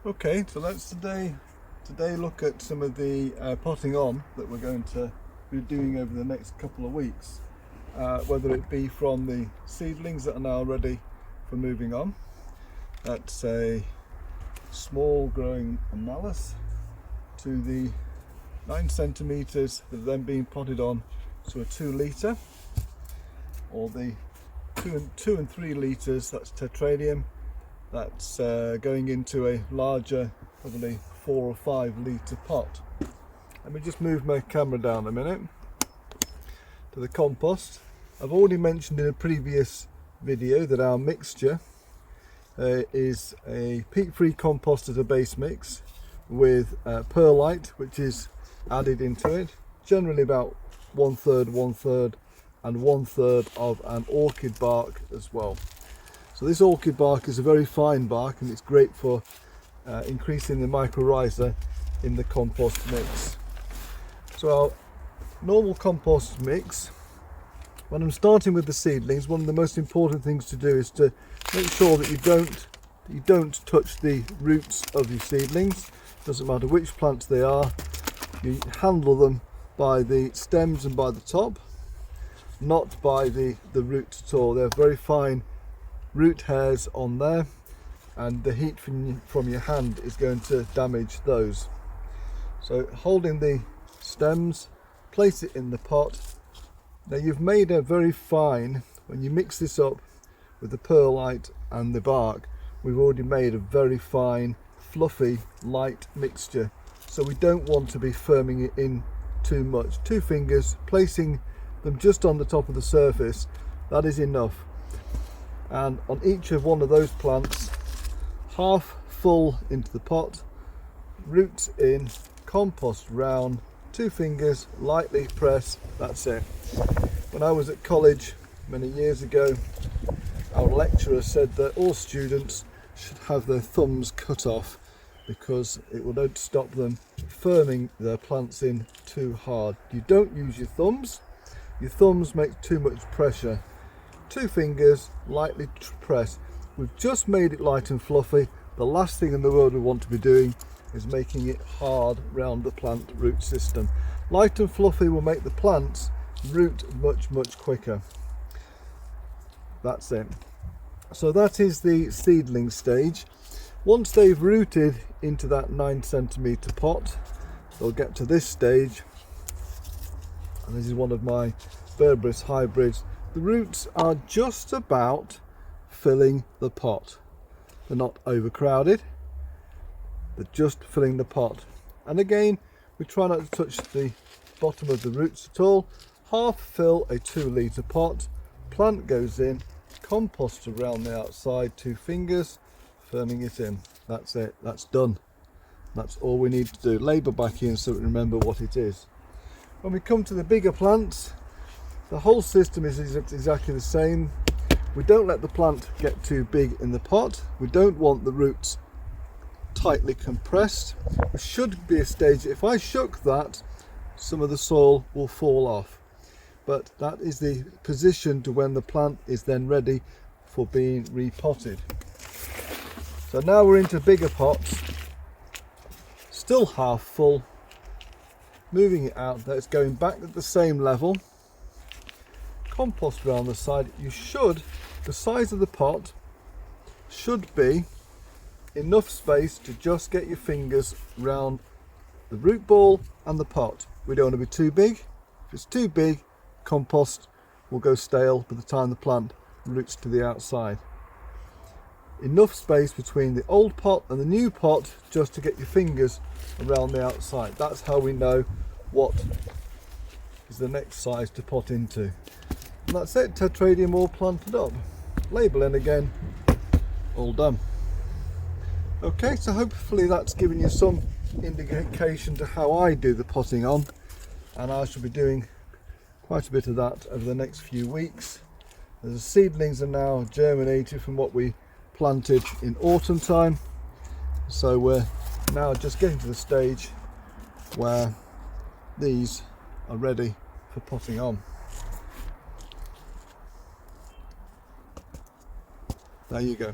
Okay, so let's today look at some of the potting on that we're going to be doing over the next couple of weeks, whether it be from the seedlings that are now ready for moving on. That's a small growing malice to the 9 centimeters that are then being potted on to a 2 litre, or the 2 and 3 litres, that's tetradium. That's going into a larger, probably 4 or 5 litre pot. Let me just move my camera down a minute to the compost. I've already mentioned in a previous video that our mixture is a peat-free compost as a base mix with perlite, which is added into it, generally about 1/3 and 1/3 of an orchid bark as well. So this orchid bark is a very fine bark, and it's great for increasing the mycorrhiza in the compost mix. So our normal compost mix, when I'm starting with the seedlings, one of the most important things to do is to make sure that you don't touch the roots of your seedlings. Doesn't matter which plants they are, you handle them by the stems and by the top, not by the roots at all. They're very fine root hairs on there, and the heat from your hand is going to damage those. So holding the stems, place it in the pot. Now you've made a very fine, when you mix this up with the perlite and the bark, we've already made a very fine, fluffy, light mixture. So we don't want to be firming it in too much. 2 fingers, placing them just on the top of the surface, that is enough. And on each of one of those plants, half full into the pot, roots in, compost round, 2 fingers, lightly press, that's it. When I was at college many years ago, our lecturer said that all students should have their thumbs cut off because it will not stop them firming their plants in too hard. You don't use your thumbs make too much pressure. 2 fingers, lightly press. We've just made it light and fluffy. The last thing in the world we want to be doing is making it hard round the plant root system. Light and fluffy will make the plants root much quicker. That's it. So that is the seedling stage. Once they've rooted into that 9 centimeter pot, they'll get to this stage, and this is one of my berberis hybrids. The roots are just about filling the pot. They're not overcrowded, they're just filling the pot. And again, we try not to touch the bottom of the roots at all. Half fill a 2 litre pot, plant goes in, compost around the outside, 2 fingers, firming it in. That's it, that's done. That's all we need to do. Labour back in so we remember what it is. When we come to the bigger plants, the whole system is exactly the same. We don't let the plant get too big in the pot. We don't want the roots tightly compressed. There should be a stage, if I shook that, some of the soil will fall off. But that is the position to when the plant is then ready for being repotted. So now we're into bigger pots, still half full, moving it out there, it's going back at the same level. Compost around the side. The size of the pot should be enough space to just get your fingers round the root ball and the pot. We don't want to be too big. If it's too big, compost will go stale by the time the plant roots to the outside. Enough space between the old pot and the new pot just to get your fingers around the outside. That's how we know what is the next size to pot into. And that's it, tetradium all planted up. Labelling again, all done. Okay, so hopefully that's given you some indication to how I do the potting on, and I shall be doing quite a bit of that over the next few weeks. The seedlings are now germinated from what we planted in autumn time, so we're now just getting to the stage where these are ready for potting on. There you go.